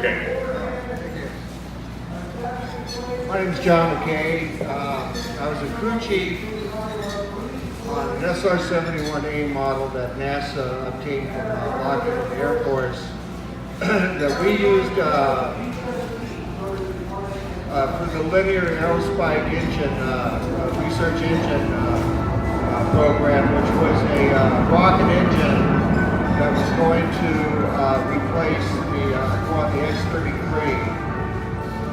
Okay. My name is John McKay. I was a crew chief on an SR-71A model that NASA obtained from Lockheed Air Force that we used for the linear aerospike engine, research engine program, which was a rocket engine that was going to replace the X-33.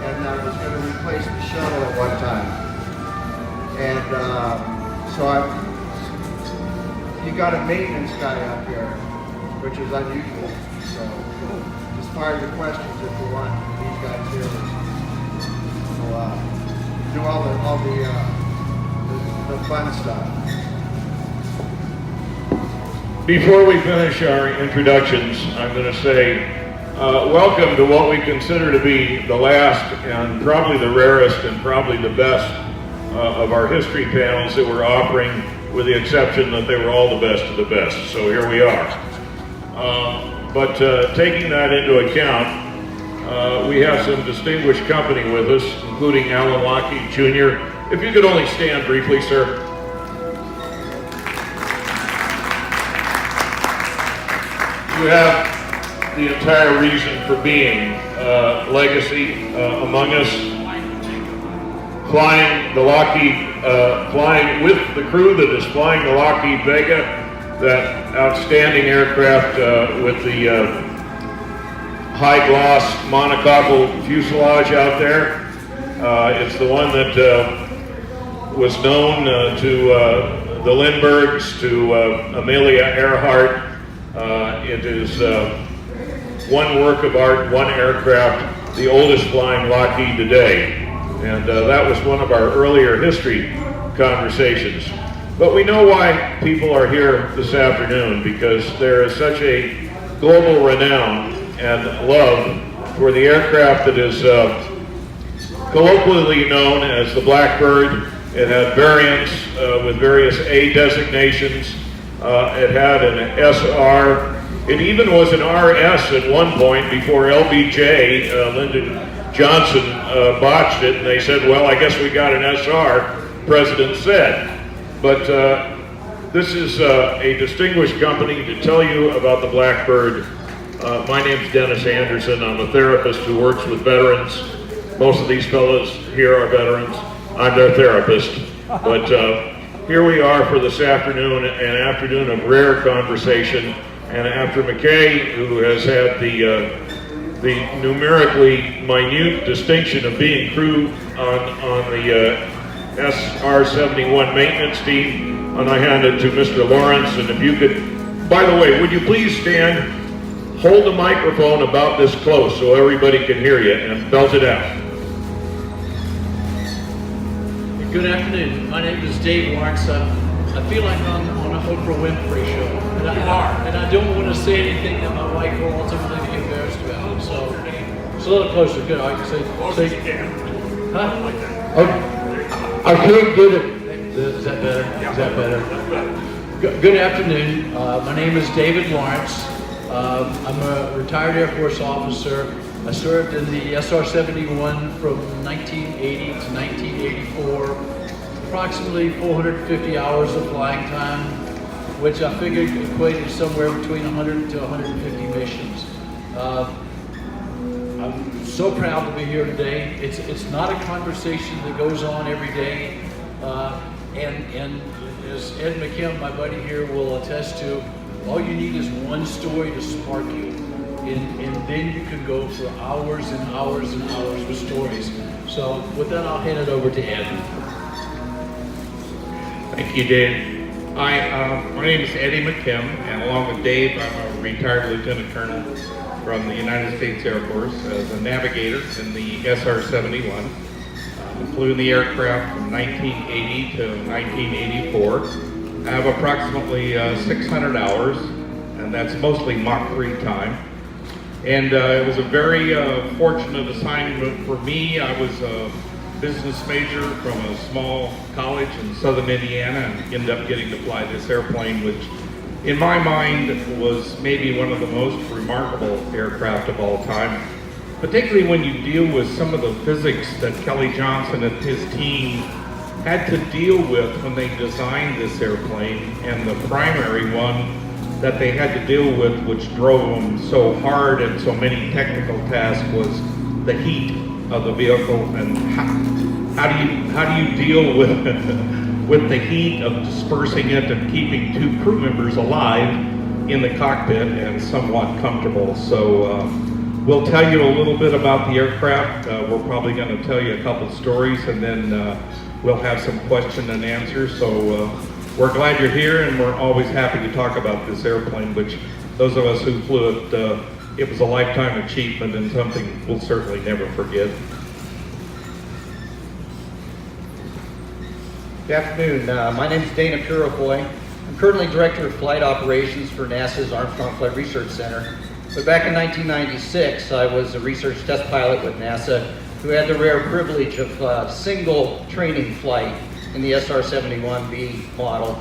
And that was going to replace the shuttle at one time. And you got a maintenance guy up here, which is unusual. So just fire your questions if you want. These guys here will do all the fun stuff. Before we finish our introductions, I'm going to say welcome to what we consider to be the last and probably the rarest and probably the best of our history panels that we're offering, with the exception that they were all the best of the best. So here we are. But taking that into account, we have some distinguished company with us, including Alan Lockheed Jr. If you could only stand briefly, sir. You have the entire reason for being legacy among us, flying the Lockheed, flying with the crew that is flying the Lockheed Vega, that outstanding aircraft with the high gloss monocoque fuselage out there. It's the one that was known to the Lindberghs, to Amelia Earhart. It is one work of art, one aircraft, the oldest flying Lockheed today. And that was one of our earlier history conversations. But we know why people are here this afternoon, because there is such a global renown and love for the aircraft that is colloquially known as the Blackbird. It had variants with various A designations. It had an SR. It even was an RS at one point before LBJ, Lyndon Johnson, botched it, and they said, well, I guess we got an SR, President said. But this is a distinguished company to tell you about the Blackbird. My name's Dennis Anderson. I'm a therapist who works with veterans. Most of these fellows here are veterans. I'm their therapist. But here we are for this afternoon, an afternoon of rare conversation. And after McKay, who has had the numerically minute distinction of being crew on the SR-71 maintenance team, and I hand it to Mr. Lawrence. And if you could, by the way, would you please stand, hold the microphone about this close so everybody can hear you, and belt it out. Good afternoon. My name is Dave Lawrence. I feel like I'm on an Oprah Winfrey show. And I don't want to say anything that my wife will ultimately be embarrassed about. So it's a little closer. Good. I can say. Huh? I can't get it. Is that better? Is that better? Good afternoon. My name is David Lawrence. I'm a retired Air Force officer. I served in the SR-71 from 1980 to 1984. Approximately 450 hours of flying time, which I figured equated somewhere between 100 to 150 missions. I'm so proud to be here today. It's not a conversation that goes on every day, and as Ed McKim, my buddy here, will attest to, all you need is one story to spark you, and then you can go for hours and hours and hours with stories. So with that, I'll hand it over to Ed. Thank you, Dave. My name is Eddie McKim, and along with Dave, I'm a retired Lieutenant Colonel from the United States Air Force as a navigator in the SR-71. I flew in the aircraft from 1980 to 1984. I have approximately 600 hours, and that's mostly Mach 3 time. And it was a very fortunate assignment for me. I was a business major from a small college in southern Indiana and ended up getting to fly this airplane, which in my mind was maybe one of the most remarkable aircraft of all time. particularly when you deal with some of the physics that Kelly Johnson and his team had to deal with when they designed this airplane, and the primary one that they had to deal with, which drove them so hard and so many technical tasks, was the heat of the vehicle. And how do you deal with with the heat of dispersing it and keeping two crew members alive in the cockpit and somewhat comfortable? So we'll tell you a little bit about the aircraft. We're probably going to tell you a couple stories, and then we'll have some question and answers. So we're glad you're here, and we're always happy to talk about this airplane, which those of us who flew it, it was a lifetime achievement and something we'll certainly never forget. Good afternoon. My name is Dana Purifoy. I'm currently Director of Flight Operations for NASA's Armstrong Flight Research Center. But back in 1996, I was a research test pilot with NASA who had the rare privilege of single training flight in the SR-71B model.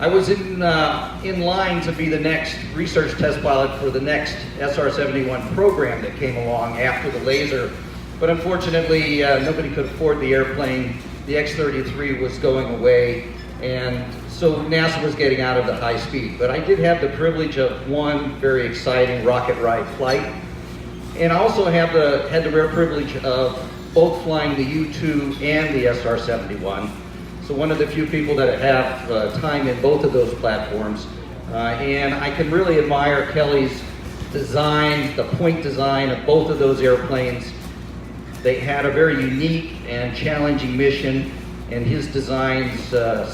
I was in line to be the next research test pilot for the next SR-71 program that came along after the laser, but unfortunately nobody could afford the airplane. The X-33 was going away, and so NASA was getting out of the high speed. But I did have the privilege of one very exciting rocket ride flight, and I also had the rare privilege of both flying the U-2 and the SR-71. So one of the few people that have time in both of those platforms. And I can really admire Kelly's design, the point design of both of those airplanes. They had a very unique and challenging mission, and his designs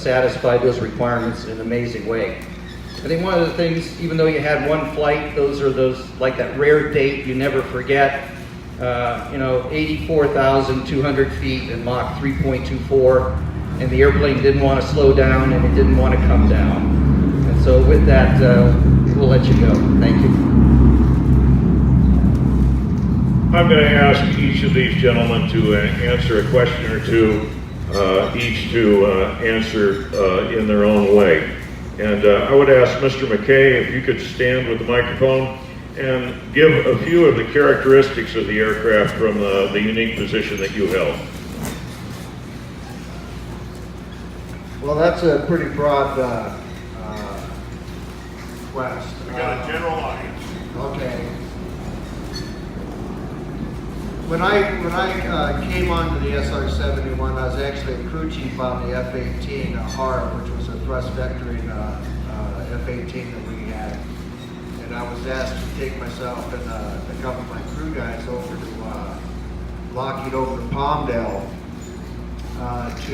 satisfied those requirements in an amazing way. I think one of the things, even though you had one flight, those like that rare date you never forget. 84,200 feet in Mach 3.24, and the airplane didn't want to slow down and it didn't want to come down. And so with that, we'll let you go. Thank you. I'm going to ask each of these gentlemen to answer a question or two, each to answer in their own way. And I would ask Mr. McKay if you could stand with the microphone and give a few of the characteristics of the aircraft from the unique position that you held. Well, that's a pretty broad request. We got a general audience. Okay. When I came onto the SR-71, I was actually a crew chief on the F-18 HARP, which was a thrust vectoring F-18 that we had. And I was asked to take myself and a couple of my crew guys over to Lockheed over to Palmdale to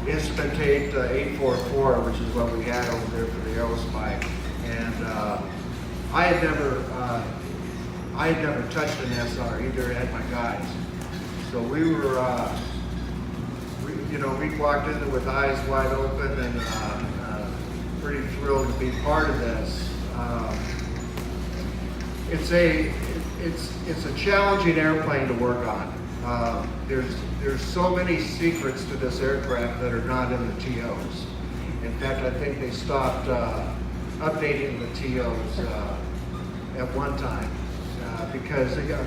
instrumentate 844, which is what we had over there for the Aerospike. And I had never touched an SR, either had my guys. So we were, we walked in there with eyes wide open and pretty thrilled to be part of this. It's a challenging airplane to work on. There's so many secrets to this aircraft that are not in the TOs. In fact, I think they stopped updating the TOs at one time because they got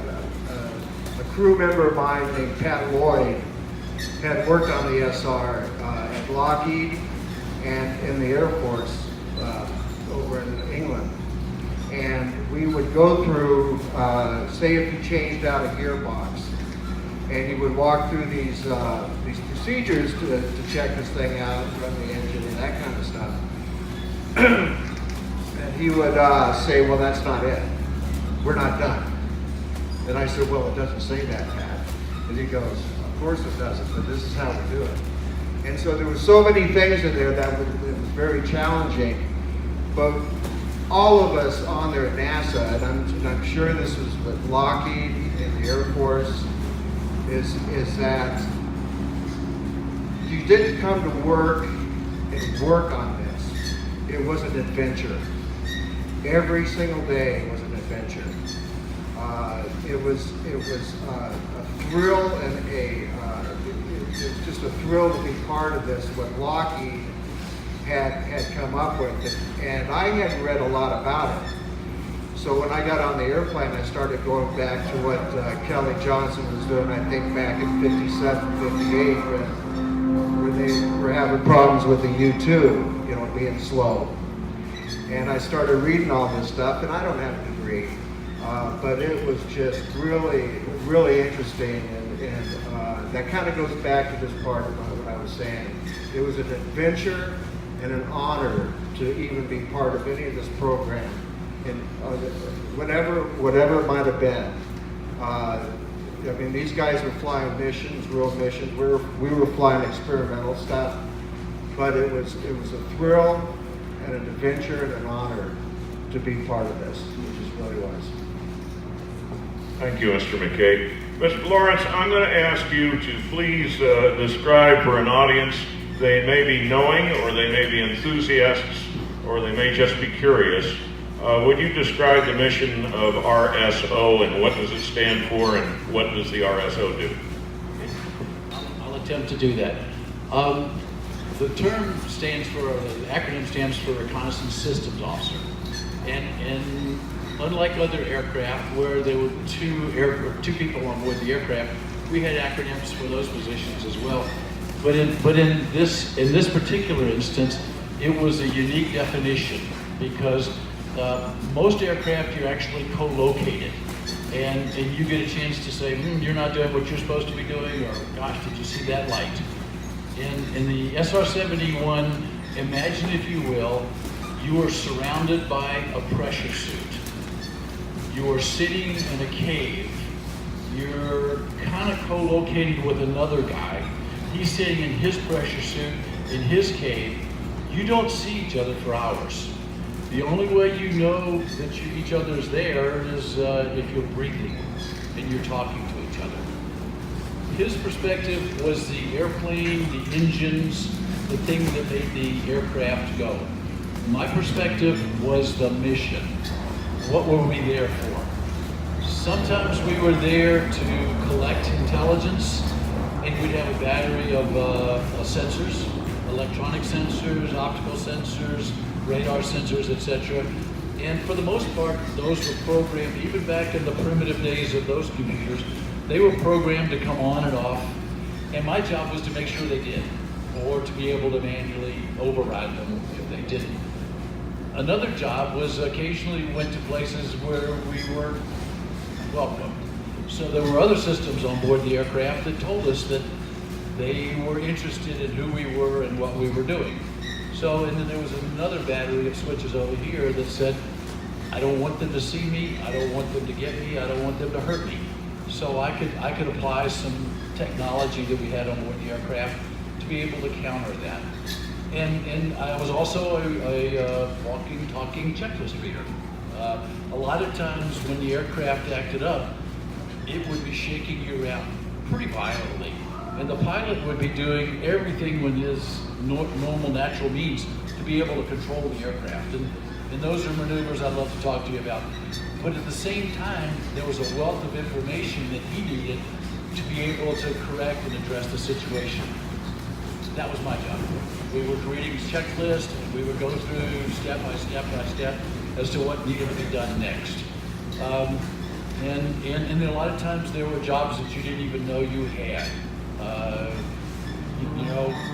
a crew member of mine named Pat Lloyd had worked on the SR at Lockheed and in the Air Force over in England. And we would go through, say if you changed out a gearbox, and you would walk through these procedures to check this thing out, run the engine and that kind of stuff. And he would say, well, that's not it. We're not done. And I said, well, it doesn't say that, Pat. And he goes, of course it doesn't, but this is how we do it. And so there were so many things in there that it was very challenging. But all of us on there at NASA, and I'm sure this was with Lockheed and the Air Force, is that you didn't come to work and work on this. It was an adventure. Every single day was an adventure. It was a thrill and it was just a thrill to be part of this. What Lockheed had come up with, and I had read a lot about it. So when I got on the airplane, I started going back to what Kelly Johnson was doing, I think back in 57, 58, where they were having problems with the U-2, you know, being slow. And I started reading all this stuff, and I don't have a degree, but it was just really, really interesting, and that kind of goes back to this part about what I was saying. It was an adventure and an honor to even be part of any of this program, and whatever it might have been. I mean, these guys were flying missions, real missions. We were flying experimental stuff, but it was a thrill and an adventure and an honor to be part of this, which it really was. Thank you, Mr. McKay. Mr. Lawrence, I'm going to ask you to please describe for an audience, they may be knowing, or they may be enthusiasts, or they may just be curious. Would you describe the mission of RSO, and what does it stand for, and what does the RSO do? I'll attempt to do that. The term stands for, the acronym stands for Reconnaissance Systems Officer. And unlike other aircraft where there were two people on board the aircraft, we had acronyms for those positions as well. But in this particular instance, it was a unique definition because most aircraft you're actually co-located, and you get a chance to say, you're not doing what you're supposed to be doing, or gosh, did you see that light? In the SR-71, imagine, if you will, you are surrounded by a pressure suit. You are sitting in a cave. You're kind of co-located with another guy. He's sitting in his pressure suit, in his cave. You don't see each other for hours. The only way you know that each other's there is if you're breathing and you're talking to each other. His perspective was the airplane, the engines, the thing that made the aircraft go. My perspective was the mission. What were we there for? Sometimes we were there to collect intelligence, and we'd have a battery of sensors, electronic sensors, optical sensors, radar sensors, etc. And for the most part, those were programmed, even back in the primitive days of those computers, they were programmed to come on and off, and my job was to make sure they did, or to be able to manually override them if they didn't. Another job was occasionally went to places where we were welcome. So there were other systems on board the aircraft that told us that they were interested in who we were and what we were doing. So, and then there was another battery of switches over here that said, I don't want them to see me, I don't want them to get me, I don't want them to hurt me. So I could apply some technology that we had on board the aircraft to be able to counter that. And I was also a walking, talking checklist reader. A lot of times when the aircraft acted up, it would be shaking you around pretty violently. And the pilot would be doing everything with his normal, natural means to be able to control the aircraft. And those are maneuvers I'd love to talk to you about. But at the same time, there was a wealth of information that he needed to be able to correct and address the situation. That was my job. We were creating a checklist, and we would go through step by step as to what needed to be done next. And a lot of times there were jobs that you didn't even know you had.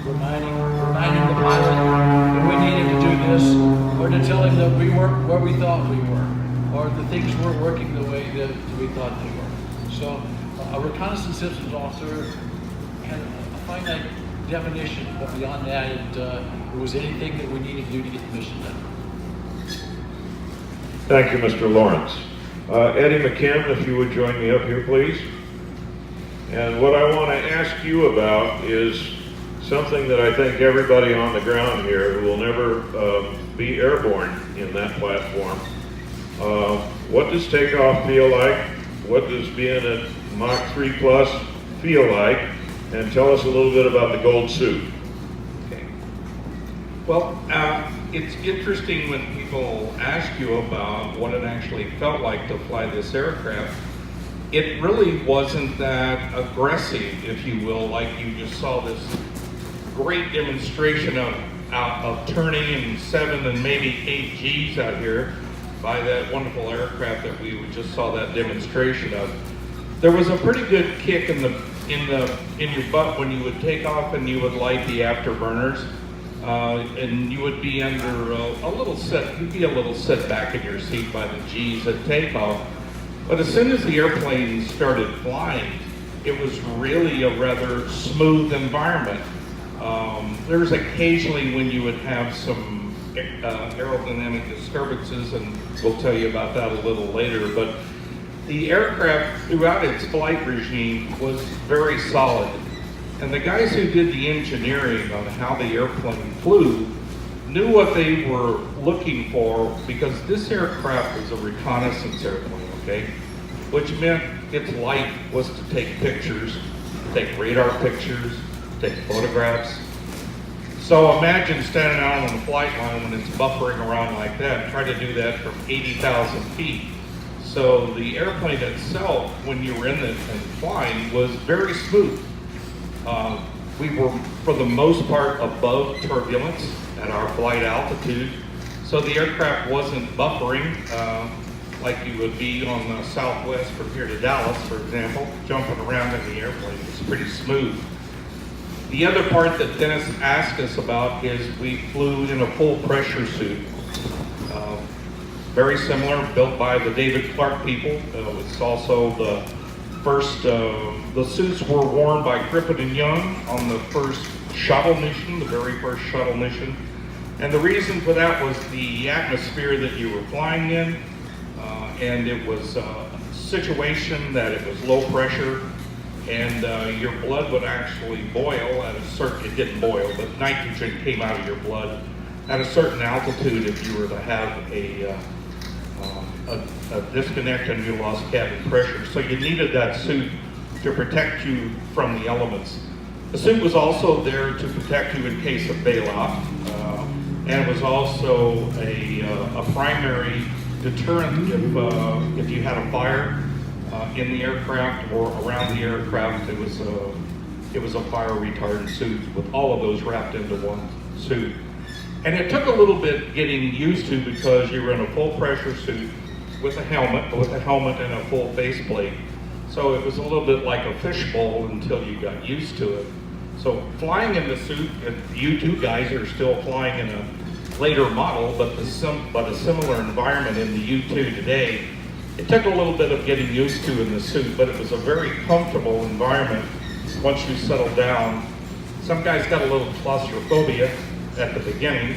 Reminding the pilot that we needed to do this, or to tell him that we weren't where we thought we were, or the things weren't working the way that we thought they were. So a reconnaissance systems officer had a finite definition, but beyond that, it was anything that we needed to do to get the mission done. Thank you, Mr. Lawrence. Eddie McKim, if you would join me up here, please. And what I want to ask you about is something that I think everybody on the ground here who will never be airborne in that platform. What does takeoff feel like? What does being at Mach 3 plus feel like? And tell us a little bit about the gold suit. Okay. Well, it's interesting when people ask you about what it actually felt like to fly this aircraft. It really wasn't that aggressive, if you will, like you just saw this great demonstration of turning in 7 and maybe 8 Gs out here. by that wonderful aircraft that we just saw that demonstration of. There was a pretty good kick in your butt when you would take off and you would light the afterburners, and you would be under you'd be a little set back in your seat by the G's at takeoff. But as soon as the airplane started flying, it was really a rather smooth environment. There's occasionally when you would have some aerodynamic disturbances, and we'll tell you about that a little later, but the aircraft throughout its flight regime was very solid. And the guys who did the engineering on how the airplane flew knew what they were looking for, because this aircraft was a reconnaissance airplane, okay? Which meant its light was to take pictures, take radar pictures, take photographs. So imagine standing out on the flight line when it's buffering around like that, try to do that from 80,000 feet. So the airplane itself, when you were in it and flying, was very smooth. We were, for the most part, above turbulence at our flight altitude. So the aircraft wasn't buffering like you would be on the Southwest from here to Dallas, for example, jumping around in the airplane. It's pretty smooth. The other part that Dennis asked us about is we flew in a full pressure suit. Very similar, built by the David Clark people. It's also the first, the suits were worn by Crippen & Young on the first shuttle mission, the very first shuttle mission. And the reason for that was the atmosphere that you were flying in, and it was a situation that it was low pressure, and your blood would actually boil at a certain, it didn't boil, but nitrogen came out of your blood at a certain altitude if you were to have a disconnect and you lost cabin pressure. So you needed that suit to protect you from the elements. The suit was also there to protect you in case of bailout, and it was also a primary deterrent if you had a fire in the aircraft or around the aircraft. It was a fire retardant suit with all of those wrapped into one suit. And it took a little bit getting used to, because you were in a full pressure suit with a helmet and a full faceplate. So it was a little bit like a fishbowl until you got used to it. So flying in the suit, and you two guys are still flying in a later model, but a similar environment in the U-2 today, it took a little bit of getting used to in the suit, but it was a very comfortable environment once you settled down. Some guys got a little claustrophobia at the beginning,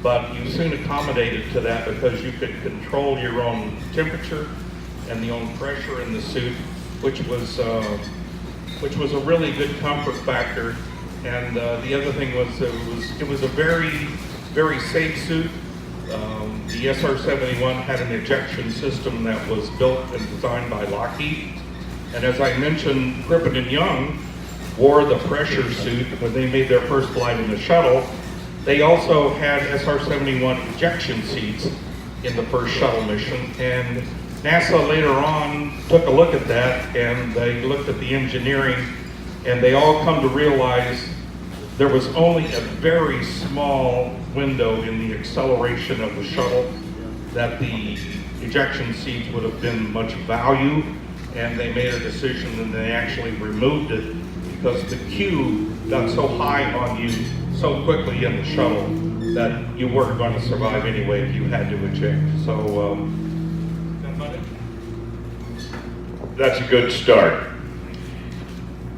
but you soon accommodated to that because you could control your own temperature and the own pressure in the suit, which was a really good comfort factor. And the other thing was it was a very, very safe suit. The SR-71 had an ejection system that was built and designed by Lockheed. And as I mentioned, Crippen & Young wore the pressure suit when they made their first flight in the shuttle. They also had SR-71 ejection seats in the first shuttle mission. And NASA later on took a look at that, and they looked at the engineering, and they all come to realize there was only a very small window in the acceleration of the shuttle that the ejection seats would have been much value, and they made a decision and they actually removed it because the Q got so high on you so quickly in the shuttle that you weren't going to survive anyway if you had to eject. So That's a good start.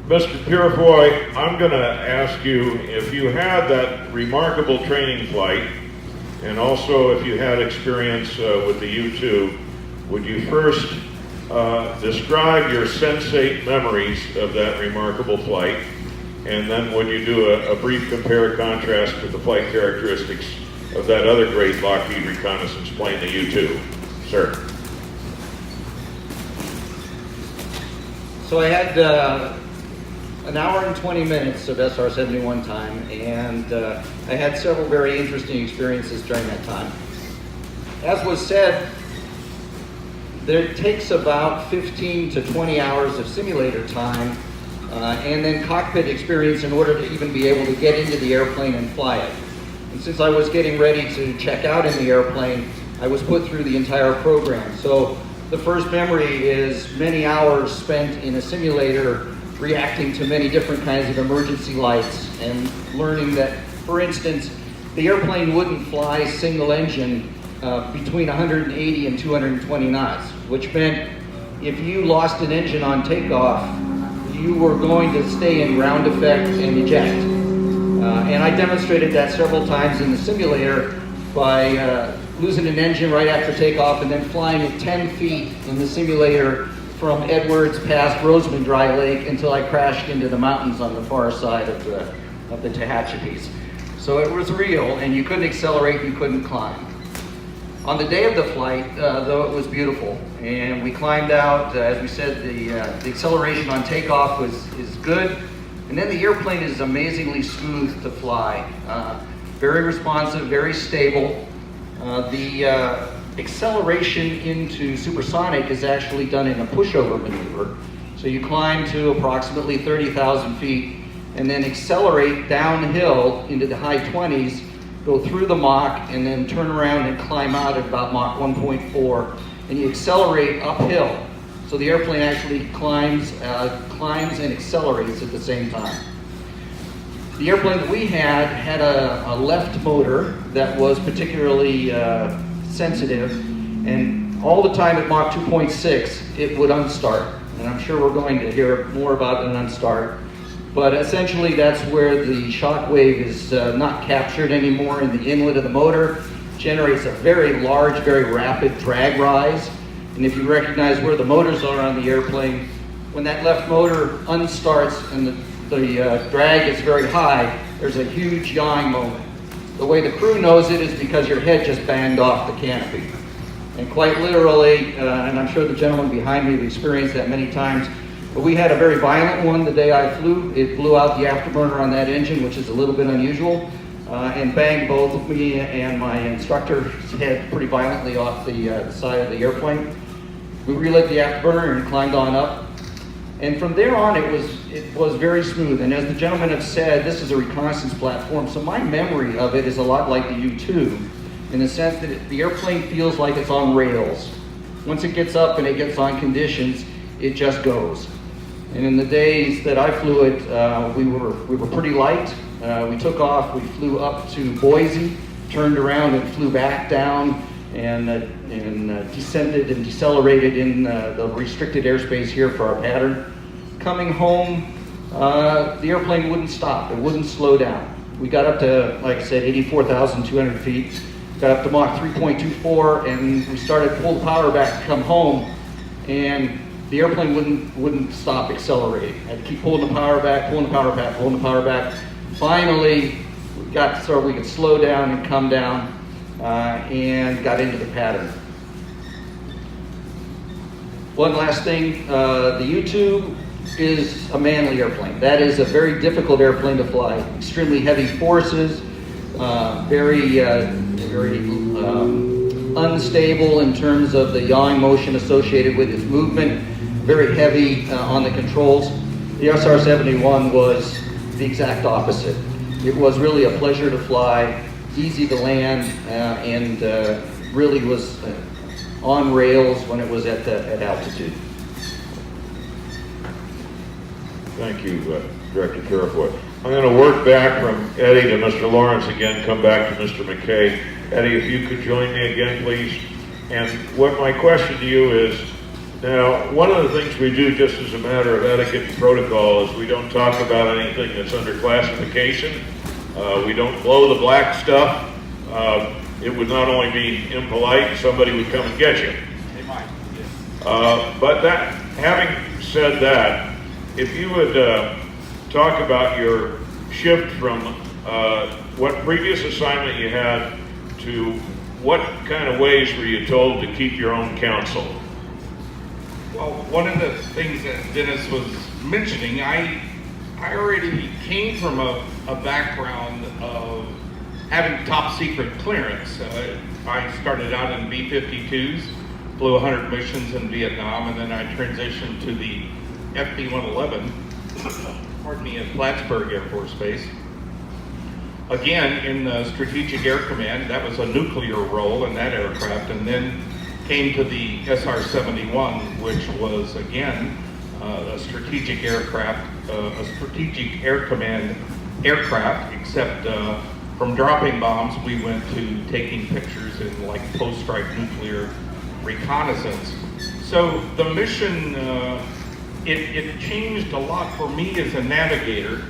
Mr. Purefoy, I'm going to ask you, if you had that remarkable training flight, and also if you had experience with the U-2, would you first describe your sensate memories of that remarkable flight, and then would you do a brief compare-contrast with the flight characteristics of that other great Lockheed reconnaissance plane, the U-2? Sir. So I had an hour and 20 minutes of SR-71 time, and I had several very interesting experiences during that time. As was said, there takes about 15 to 20 hours of simulator time and then cockpit experience in order to even be able to get into the airplane and fly it. And since I was getting ready to check out in the airplane, I was put through the entire program. So the first memory is many hours spent in a simulator reacting to many different kinds of emergency lights and learning that, for instance, the airplane wouldn't fly single engine between 180 and 220 knots, which meant if you lost an engine on takeoff, you were going to stay in ground effect and eject. And I demonstrated that several times in the simulator by losing an engine right after takeoff and then flying at 10 feet in the simulator from Edwards past Roseman Dry Lake until I crashed into the mountains on the far side of the Tehachapi's. So it was real, and you couldn't accelerate, you couldn't climb. On the day of the flight, though, it was beautiful, and we climbed out. As we said, the acceleration on takeoff is good, and then the airplane is amazingly smooth to fly. Very responsive, very stable. The acceleration into supersonic is actually done in a pushover maneuver. So you climb to approximately 30,000 feet, and then accelerate downhill into the high 20s, go through the Mach, and then turn around and climb out at about Mach 1.4, and you accelerate uphill. So the airplane actually climbs and accelerates at the same time. The airplane that we had a left motor that was particularly sensitive, and all the time at Mach 2.6, it would unstart. And I'm sure we're going to hear more about an unstart. But essentially, that's where the shock wave is not captured anymore in the inlet of the motor. Generates a very large, very rapid drag rise. And if you recognize where the motors are on the airplane, when that left motor unstarts and the drag is very high, there's a huge yawing moment. The way the crew knows it is because your head just banged off the canopy. And quite literally, and I'm sure the gentleman behind me have experienced that many times, but we had a very violent one the day I flew. It blew out the afterburner on that engine, which is a little bit unusual, and banged both me and my instructor's head pretty violently off the side of the airplane. We relit the afterburner and climbed on up. And from there on, it was very smooth. And as the gentleman have said, this is a reconnaissance platform, so my memory of it is a lot like the U-2, in the sense that the airplane feels like it's on rails. Once it gets up and it gets on conditions, it just goes. And in the days that I flew it, we were pretty light. We took off, we flew up to Boise, turned around and flew back down, and descended and decelerated in the restricted airspace here for our pattern. Coming home, the airplane wouldn't stop, it wouldn't slow down. We got up to, like I said, 84,200 feet, got up to Mach 3.24, and we started to pull the power back to come home, and the airplane wouldn't stop accelerating. I had to keep pulling the power back, pulling the power back, pulling the power back. Finally, we got so we could slow down and come down, and got into the pattern. One last thing, the U-2 is a manly airplane. That is a very difficult airplane to fly. Extremely heavy forces, very unstable in terms of the yawing motion associated with its movement, very heavy on the controls. The SR-71 was the exact opposite. It was really a pleasure to fly, easy to land, and really was on rails when it was at altitude. Thank you, Director Carafoy. I'm going to work back from Eddie to Mr. Lawrence again, come back to Mr. McKay. Eddie, if you could join me again, please. And what my question to you is, now, one of the things we do just as a matter of etiquette and protocol is we don't talk about anything that's under classification. We don't blow the black stuff. It would not only be impolite, somebody would come and get you. They might, yes. But that, having said that, if you would talk about your shift from what previous assignment you had to what kind of ways were you told to keep your own counsel? Well, one of the things that Dennis was mentioning, I already came from a background of having top secret clearance. I started out in B-52s, flew 100 missions in Vietnam, and then I transitioned to the FB-111, pardon me, at Plattsburgh Air Force Base. again, in the Strategic Air Command. That was a nuclear role in that aircraft, and then came to the SR-71, which was, again, a strategic aircraft, a Strategic Air Command aircraft, except from dropping bombs, we went to taking pictures in like post-strike nuclear reconnaissance. So the mission, it changed a lot for me as a navigator.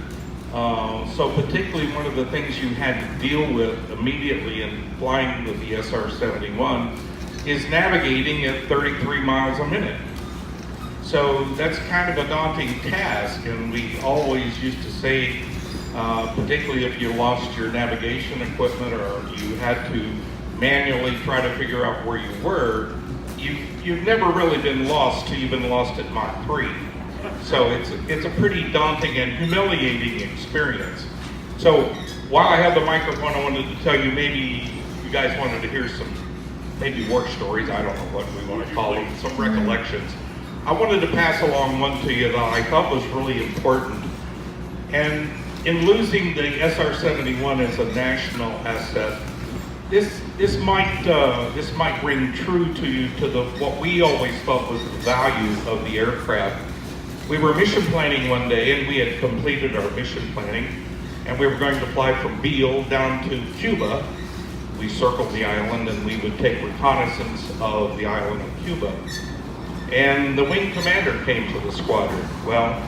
So particularly one of the things you had to deal with immediately in flying with the SR-71 is navigating at 33 miles a minute. So that's kind of a daunting task, and we always used to say, particularly if you lost your navigation equipment or you had to manually try to figure out where you were, you've never really been lost till you've been lost at Mach 3. So it's a pretty daunting and humiliating experience. So while I have the microphone, I wanted to tell you, maybe you guys wanted to hear some maybe war stories, I don't know what we want to call them, some recollections. I wanted to pass along one to you that I thought was really important. And in losing the SR-71 as a national asset, this might ring true to you to what we always felt was the value of the aircraft. We were mission planning one day, and we had completed our mission planning, and we were going to fly from Beale down to Cuba. We circled the island, and we would take reconnaissance of the island of Cuba. And the wing commander came to the squadron. Well,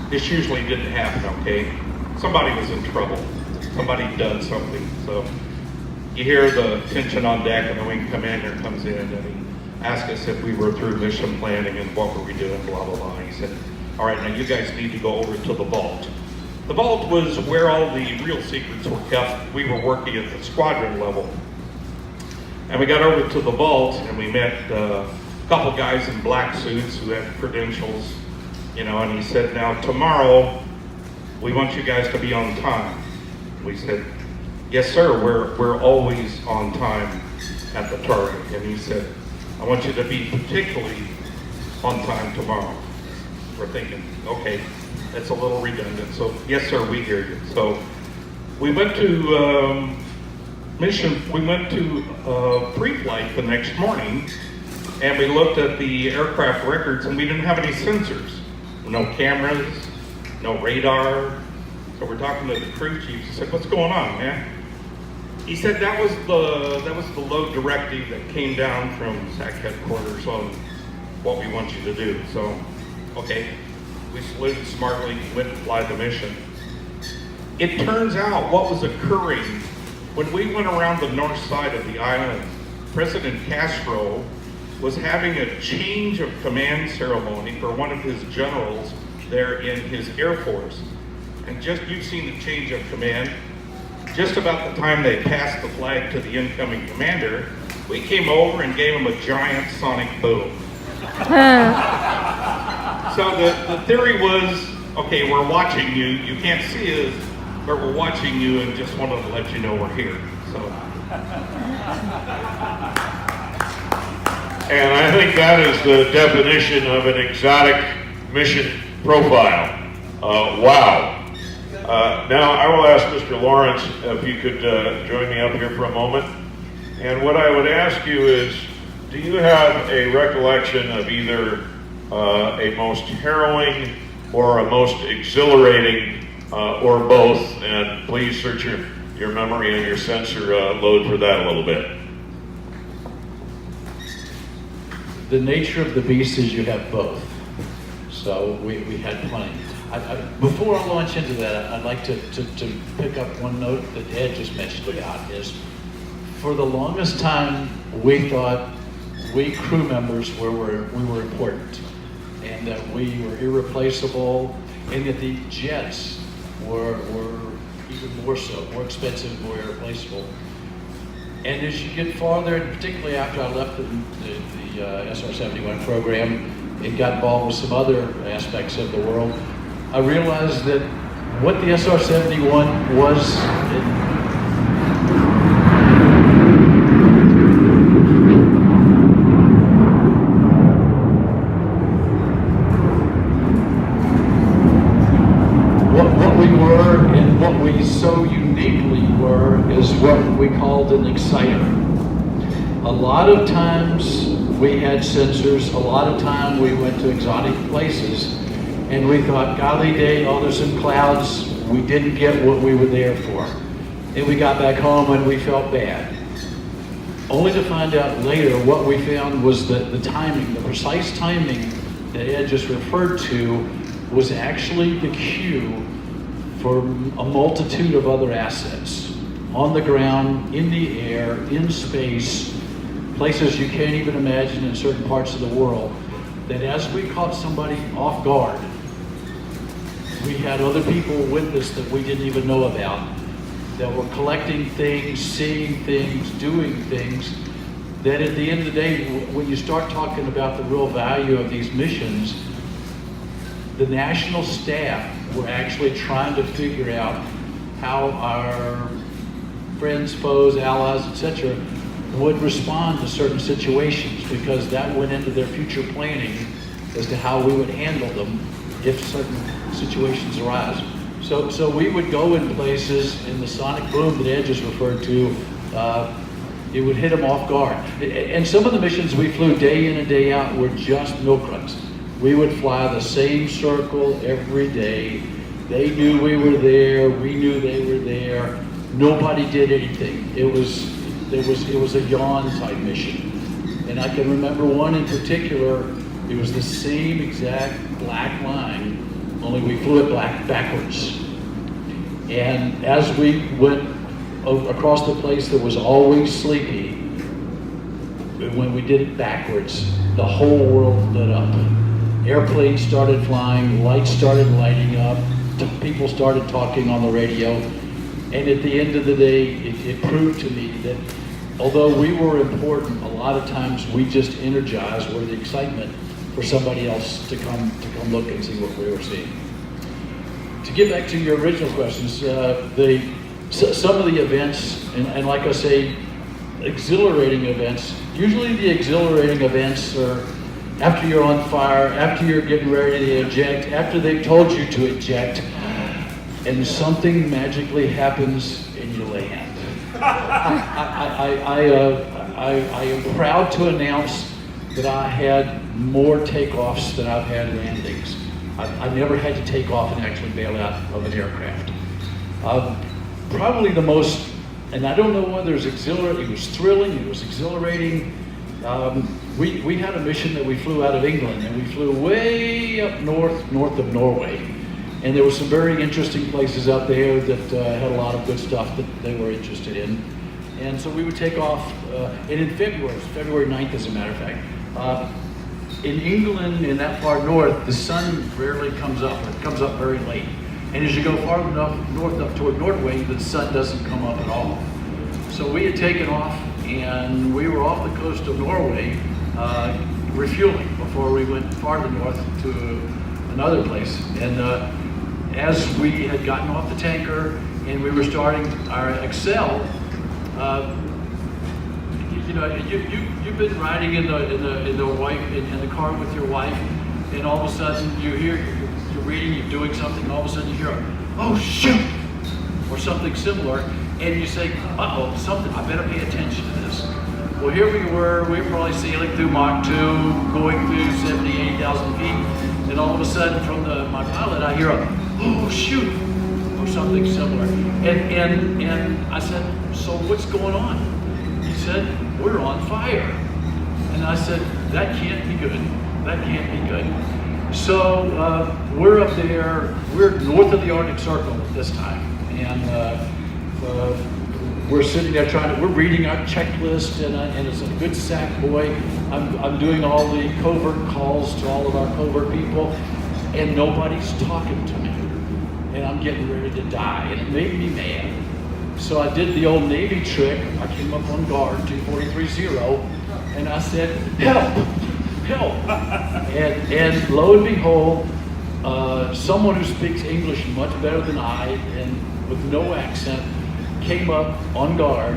this usually didn't happen, okay? Somebody was in trouble. Somebody done something. So you hear the tension on deck, and the wing commander comes in, and he asked us if we were through mission planning and what were we doing, blah, blah, blah. He said, all right, now you guys need to go over to the vault. The vault was where all the real secrets were kept. We were working at the squadron level. And we got over to the vault, and we met a couple guys in black suits who had credentials, you know, and he said, now tomorrow, we want you guys to be on time. We said, yes, sir, we're always on time at the target. And he said, I want you to be particularly on time tomorrow. We're thinking, okay, that's a little redundant. So, yes, sir, we hear you. So, we went to pre-flight the next morning, and we looked at the aircraft records, and we didn't have any sensors. No cameras, no radar. So we're talking to the crew chief. He said, what's going on, man? He said that was the load directive that came down from SAC headquarters on what we want you to do. So, okay, we saluted smartly, went to fly the mission. It turns out what was occurring when we went around the north side of the island, President Castro was having a change of command ceremony for one of his generals there in his Air Force. And just, you've seen the change of command. Just about the time they passed the flag to the incoming commander, we came over and gave him a giant sonic boom. So the theory was, okay, we're watching you. You can't see us, but we're watching you and just wanted to let you know we're here. So. And I think that is the definition of an exotic mission profile. Wow. Now I will ask Mr. Lawrence if you could join me up here for a moment. And what I would ask you is, do you have a recollection of either a most harrowing or a most exhilarating or both? And please search your memory and your sensor load for that a little bit. The nature of the beast is you have both. So we had plenty. Before I launch into that, I'd like to pick up one note that Ed just mentioned about is, for the longest time, we thought we crew members we were important, and that we were irreplaceable, and that the jets were even more so, more expensive, more irreplaceable. And as you get farther, and particularly after I left the SR-71 program and got involved with some other aspects of the world, I realized that what the SR-71 was, what we were and what we so uniquely A lot of times we had sensors, a lot of time we went to exotic places, and we thought, golly day, oh, there's some clouds, we didn't get what we were there for. And we got back home and we felt bad. Only to find out later what we found was that the timing, the precise timing that Ed just referred to was actually the cue for a multitude of other assets. On the ground, in the air, in space, places you can't even imagine in certain parts of the world, that as we caught somebody off guard, we had other people with us that we didn't even know about, that were collecting things, seeing things, doing things, that at the end of the day, when you start talking about the real value of these missions, the national staff were actually trying to figure out how our friends, foes, allies, etc., would respond to certain situations, because that went into their future planning as to how we would handle them if certain situations arise. So we would go in places, in the sonic boom that Ed just referred to, it would hit them off guard. And some of the missions we flew day in and day out were just milk runs. We would fly the same circle every day. They knew we were there, we knew they were there. Nobody did anything. It was a yawn type mission. And I can remember one in particular, it was the same exact black line, only we flew it backwards. And as we went across the place that was always sleepy, when we did it backwards, the whole world lit up. Airplanes started flying, lights started lighting up, people started talking on the radio. And at the end of the day, it proved to me that although we were important, a lot of times we just energized were the excitement for somebody else to come look and see what we were seeing. To get back to your original questions, some of the events, and like I say, exhilarating events, usually the exhilarating events are after you're on fire, after you're getting ready to eject, after they've told you to eject, and something magically happens and you land. I am proud to announce that I had more takeoffs than I've had landings. I never had to take off and actually bail out of an aircraft. Probably the most, and I don't know whether it was exhilarating, it was thrilling, it was exhilarating. We had a mission that we flew out of England, and we flew way up north of Norway. And there were some very interesting places out there that had a lot of good stuff that they were interested in. And so we would take off, and in February 9th as a matter of fact, in England, in that far north, the sun rarely comes up, or it comes up very late. And as you go far enough north up toward Norway, the sun doesn't come up at all. So we had taken off, and we were off the coast of Norway, refueling before we went farther north to another place. And as we had gotten off the tanker and we were starting our Excel, you've been riding in the car with your wife, and all of a sudden you're reading, you're doing something, and all of a sudden you hear, "Oh shoot," or something similar, and you say, "Uh-oh, something, I better pay attention to this." Well, here we were probably sailing through Mach 2, going through 70, 80,000 feet, and all of a sudden from my pilot I hear a, "Oh shoot," or something similar. And I said, "So what's going on?" He said, "We're on fire." And I said, "That can't be good. That can't be good." So we're up there, we're north of the Arctic Circle at this time. And we're sitting there we're reading our checklist, and as a good SAC boy, I'm doing all the covert calls to all of our covert people, and nobody's talking to me. And I'm getting ready to die, and it made me mad. So I did the old Navy trick. I came up on guard, 2430, and I said, "Help, help." And lo and behold, someone who speaks English much better than I, and with no accent, came up on guard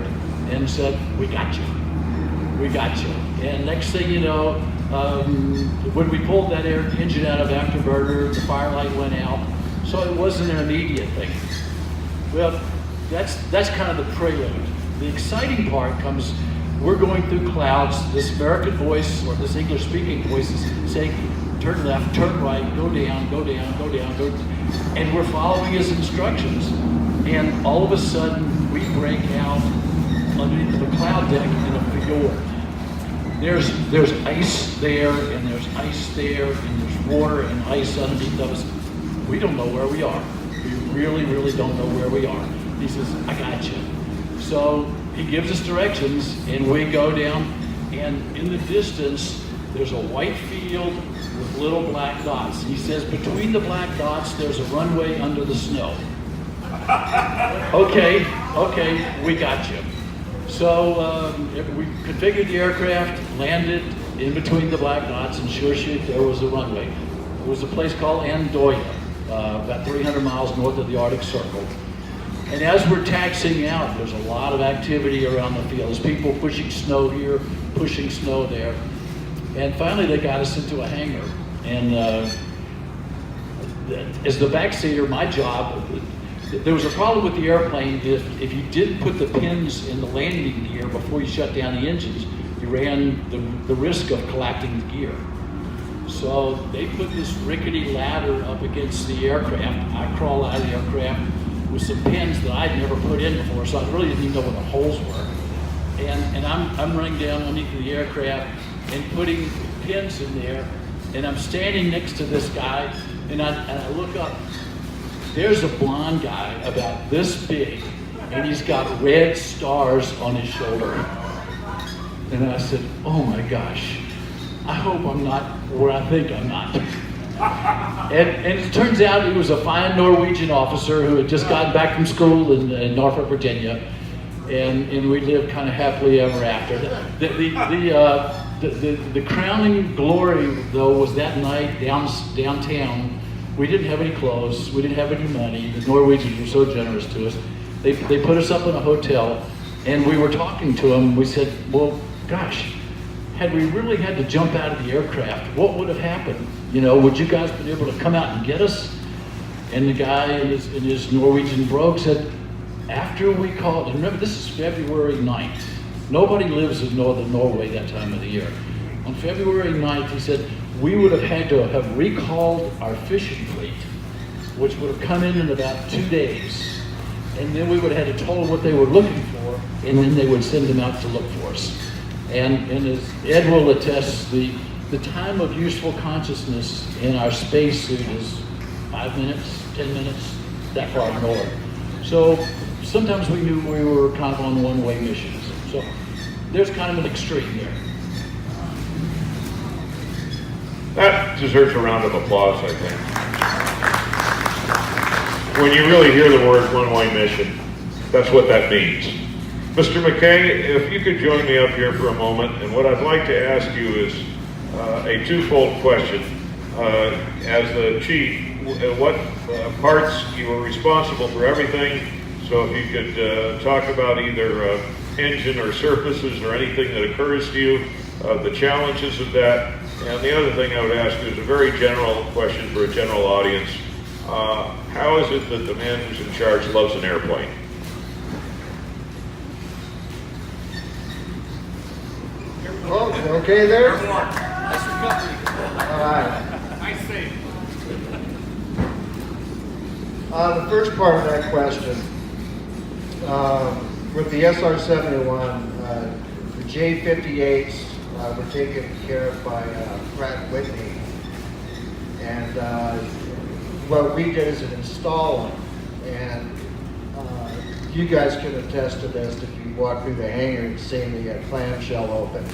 and said, "We got you, we got you." And next thing you know, when we pulled that engine out of afterburner, the fire light went out. So it wasn't an immediate thing. Well, that's kind of the prelude. The exciting part comes we're going through clouds. This American voice, or this English-speaking voice, is saying, turn left, turn right, go down, go down, go down, go down. And we're following his instructions. And all of a sudden, we break out underneath the cloud deck in a fjord. There's ice there, and there's ice there, and there's water and ice underneath of us. We don't know where we are. We really, really don't know where we are. He says, I got you. So he gives us directions, and we go down, and in the distance, there's a white field with little black dots. He says, between the black dots, there's a runway under the snow. Okay, we got you. So we configured the aircraft, landed in between the black dots, and sure shit, there was a runway. It was a place called Andoya, about 300 miles north of the Arctic Circle. And as we're taxiing out, there's a lot of activity around the field. There's people pushing snow here, pushing snow there. And finally, they got us into a hangar. And as the backseater, my job, there was a problem with the airplane. If you didn't put the pins in the landing gear before you shut down the engines, you ran the risk of collecting the gear. So they put this rickety ladder up against the aircraft. I crawl out of the aircraft with some pins that I'd never put in before, so I really didn't even know where the holes were. And I'm running down underneath the aircraft and putting pins in there, and I'm standing next to this guy, and I look up. There's a blonde guy about this big, and he's got red stars on his shoulder. And I said, oh my gosh, I hope I'm not where I think I'm not. And it turns out he was a fine Norwegian officer who had just gotten back from school in Norfolk, Virginia, and we lived kind of happily ever after. The crowning glory, though, was that night downtown. We didn't have any clothes, we didn't have any money. The Norwegians were so generous to us. They put us up in a hotel, and we were talking to them. We said, well, gosh, had we really had to jump out of the aircraft, what would have happened? You know, would you guys been able to come out and get us? And the guy in his Norwegian brogue said, after we called, and remember, this is February 9th. Nobody lives in northern Norway that time of the year. On February 9th, he said, we would have had to have recalled our fishing fleet, which would have come in about 2 days. And then we would have had to tell them what they were looking for, and then they would send them out to look for us. And as Ed will attest, the time of useful consciousness in our spacesuit is 5 minutes, 10 minutes, that far north. So sometimes we knew we were kind of on one-way missions. So there's kind of an extreme there. That deserves a round of applause, I think. When you really hear the word one-way mission, that's what that means. Mr. McKay, if you could join me up here for a moment, and what I'd like to ask you is a twofold question. As the chief, what parts you were responsible for everything, so if you could talk about either engine or surfaces or anything that occurs to you, the challenges of that. And the other thing I would ask you is a very general question for a general audience. How is it that the man who's in charge loves an airplane? Oh, okay there? All right. Nice save. The first part of that question, with the SR-71, the J-58s were taken care of by Pratt & Whitney. And what we did is install them. And you guys can attest to this if you walk through the hangar and see the clamshell open.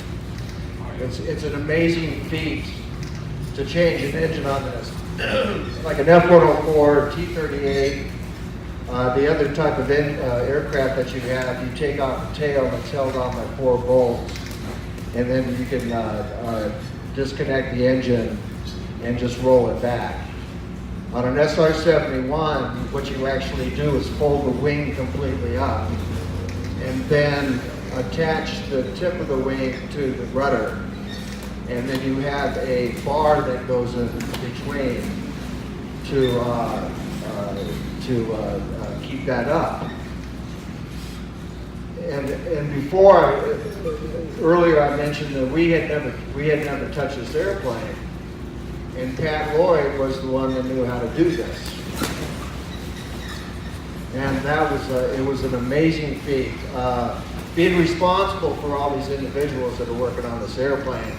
It's an amazing feat to change an engine on this. Like an F-104, T-38, the other type of aircraft that you have, you take off the tail and it's held on by 4 bolts. And then you can disconnect the engine and just roll it back. On an SR-71, what you actually do is fold the wing completely up and then attach the tip of the wing to the rudder. And then you have a bar that goes in between to keep that up. and before, earlier I mentioned that we had never touched this airplane, and Pat Lloyd was the one that knew how to do this. And that was it was an amazing feat. Being responsible for all these individuals that are working on this airplane,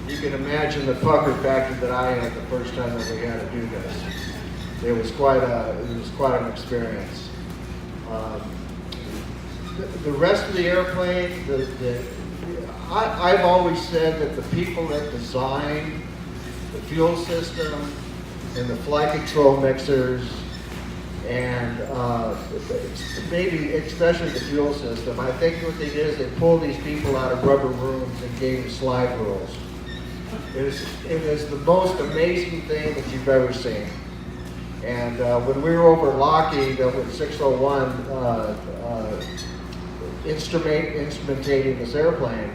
you can imagine the pucker factor that I had the first time that we had to do this. It was quite an experience. The rest of the airplane, I've always said that the people that designed the fuel system and the flight control mixers and maybe especially the fuel system, I think what they did is they pulled these people out of rubber rooms and gave them slide rules. It is the most amazing thing that you've ever seen. And when we were over at Lockheed with 601 instrumentating this airplane,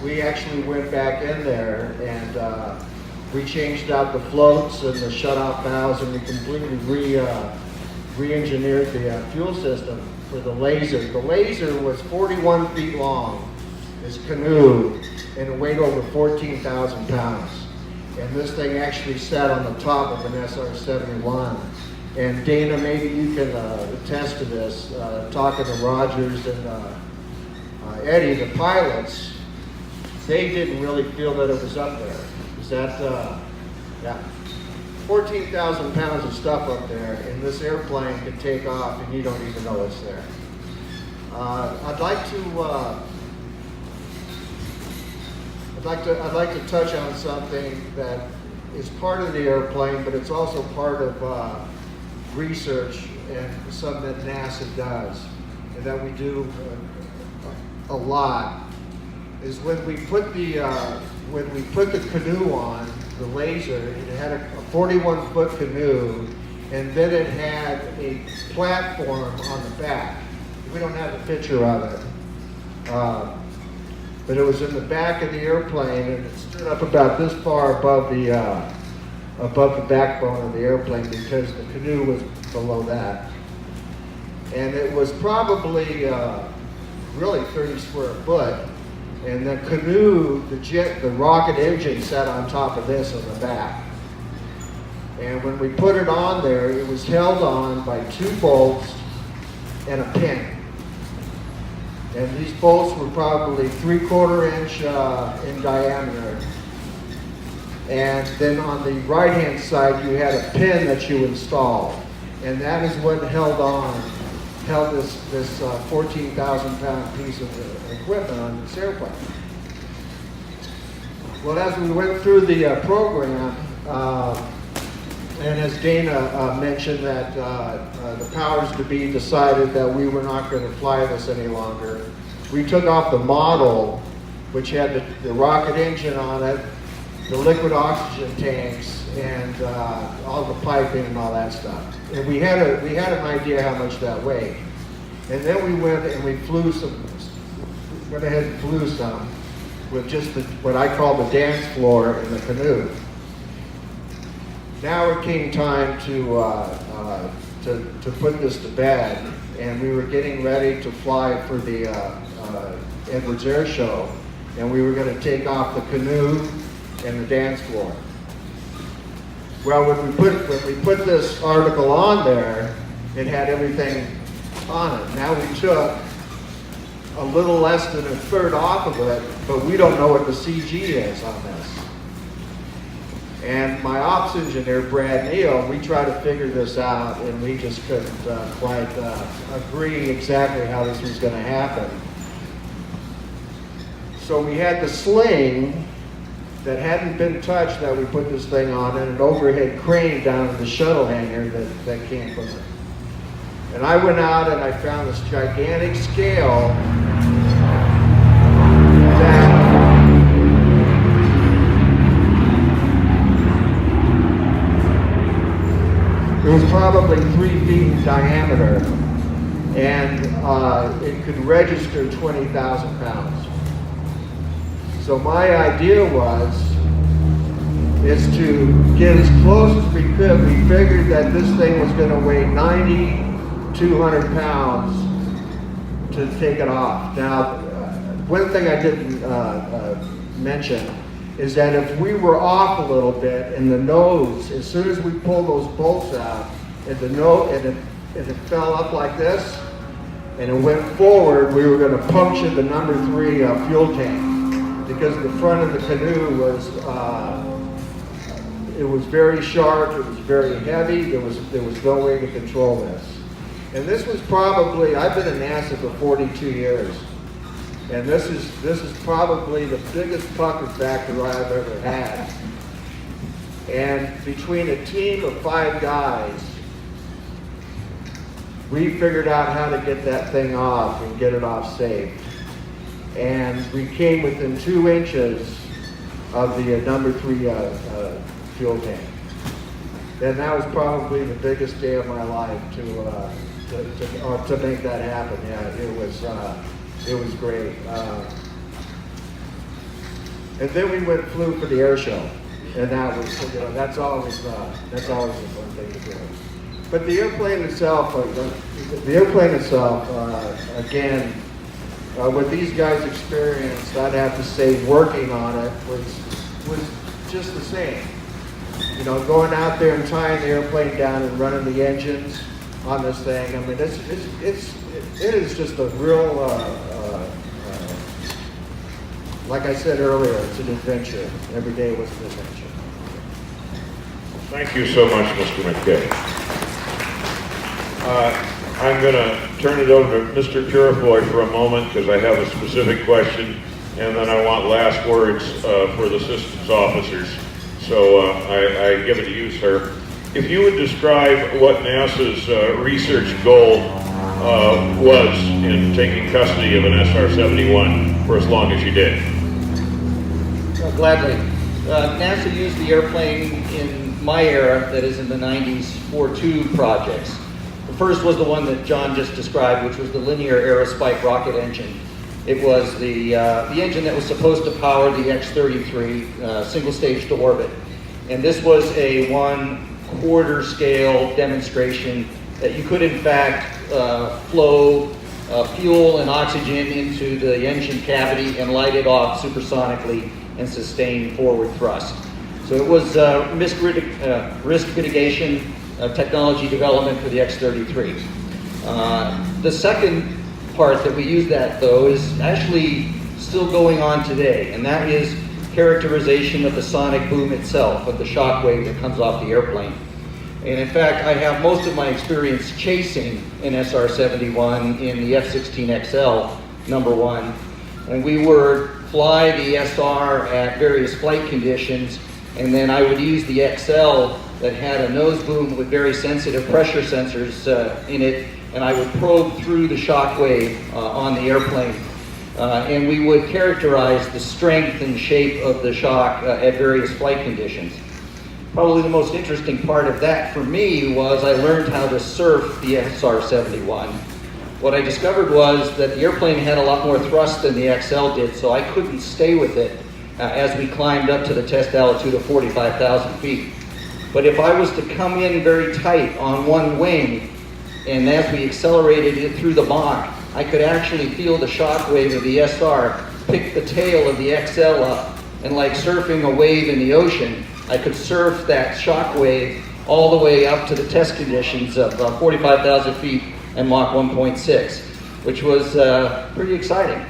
we actually went back in there and we changed out the floats and the shutoff valves, and we completely re-engineered the fuel system for the laser. The laser was 41 feet long, this canoe, and it weighed over 14,000 pounds. And this thing actually sat on the top of an SR-71. And Dana, maybe you can attest to this, talking to Rogers and Eddie, the pilots, they didn't really feel that it was up there. Is that, yeah. 14,000 pounds of stuff up there, and this airplane can take off and you don't even know it's there. I'd like to touch on something that is part of the airplane, but it's also part of research and something that NASA does, and that we do a lot. Is when we put the canoe on, the laser, it had a 41-foot canoe, and then it had a platform on the back. We don't have a picture of it. But it was in the back of the airplane, and it stood up about this far above the backbone of the airplane because the canoe was below that. And it was probably really 30 square foot. And the canoe, the rocket engine sat on top of this on the back. And when we put it on there, it was held on by 2 bolts and a pin. And these bolts were probably 3/4 inch in diameter. And then on the right-hand side, you had a pin that you installed. And that is what held this 14,000 pound piece of equipment on this airplane. Well, as we went through the program, and as Dana mentioned that the powers to be decided that we were not going to fly this any longer, we took off the model, which had the rocket engine on it, the liquid oxygen tanks, and all the piping and all that stuff. And we had an idea how much that weighed. And then we went and we went ahead and flew some with just what I call the dance floor in the canoe. Now it came time to put this to bed, and we were getting ready to fly for the Edwards Air Show, and we were going to take off the canoe and the dance floor. Well, when we put this article on there, it had everything on it. Now we took a little less than a third off of it, but we don't know what the CG is on this. And my ops engineer, Brad Neal, we tried to figure this out, and we just couldn't quite agree exactly how this was going to happen. So we had the sling that hadn't been touched that we put this thing on, and an overhead crane down in the shuttle hangar that came from it. And I went out and I found this gigantic scale that it was probably 3 feet in diameter, and it could register 20,000 pounds. So my idea is to get as close as we could. We figured that this thing was going to weigh 200 pounds to take it off. Now, one thing I didn't mention is that if we were off a little bit in the nose, as soon as we pull those bolts out, and if it fell up like this, and it went forward, we were going to puncture the number 3 fuel tank, because the front of the canoe was, it was very sharp, it was very heavy, there was no way to control this. And this was probably, I've been in NASA for 42 years, and this is probably the biggest pucker factor I've ever had. And between a team of 5 guys, we figured out how to get that thing off and get it off safe. And we came within 2 inches of the number 3 fuel tank. And that was probably the biggest day of my life to make that happen. Yeah, it was great. And then we flew for the air show, and that was, that's always a fun thing to do. But the airplane itself, again, what these guys experienced, I'd have to say, working on it was just the same. You know, going out there and tying the airplane down and running the engines on this thing. I mean, it is just a real, like I said earlier, it's an adventure. Every day was an adventure. Thank you so much, Mr. McKay. I'm going to turn it over to Mr. Purifoy for a moment because I have a specific question, and then I want last words for the systems officers. So I give it to you, sir. If you would describe what NASA's research goal was in taking custody of an SR-71 for as long as you did. Gladly. NASA used the airplane in my era, that is in the 90s, for 2 projects. The first was the one that John just described, which was the linear aerospike rocket engine. It was the engine that was supposed to power the X-33 single stage to orbit. And this was a 1/4 scale demonstration that you could in fact flow fuel and oxygen into the engine cavity and light it off supersonically and sustain forward thrust. So it was risk mitigation technology development for the X-33. The second part that we use that, though, is actually still going on today, and that is characterization of the sonic boom itself, of the shock wave that comes off the airplane. And in fact, I have most of my experience chasing an SR-71 in the F-16XL #1, and we would fly the SR at various flight conditions, and then I would use the XL that had a nose boom with very sensitive pressure sensors in it, and I would probe through the shock wave on the airplane. And we would characterize the strength and shape of the shock at various flight conditions. Probably the most interesting part of that for me was I learned how to surf the SR-71. What I discovered was that the airplane had a lot more thrust than the XL did, so I couldn't stay with it as we climbed up to the test altitude of 45,000 feet. But if I was to come in very tight on one wing, and as we accelerated it through the Mach, I could actually feel the shock wave of the SR pick the tail of the XL up, and like surfing a wave in the ocean, I could surf that shock wave all the way up to the test conditions of 45,000 feet and Mach 1.6, which was pretty exciting.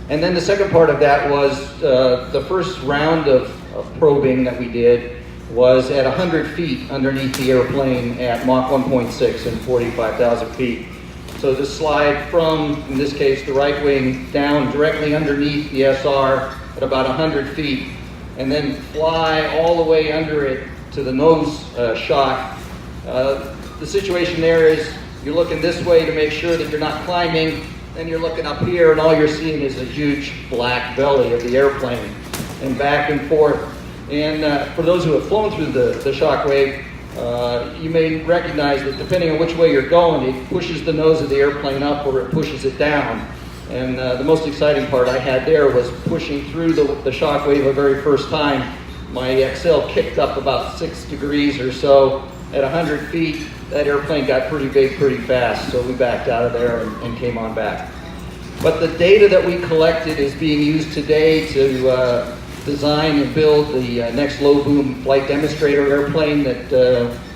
And then the second part of that was the first round of probing that we did was at 100 feet underneath the airplane at Mach 1.6 and 45,000 feet. So to slide from, in this case, the right wing down directly underneath the SR at about 100 feet, and then fly all the way under it to the nose shock. The situation there is you're looking this way to make sure that you're not climbing, then you're looking up here and all you're seeing is a huge black belly of the airplane, and back and forth. And for those who have flown through the shock wave, you may recognize that depending on which way you're going, it pushes the nose of the airplane up or it pushes it down. And the most exciting part I had there was pushing through the shock wave the very first time. My XL kicked up about 6 degrees or so, at 100 feet, that airplane got pretty big pretty fast, so we backed out of there and came on back. But the data that we collected is being used today to design and build the next low-boom flight demonstrator airplane that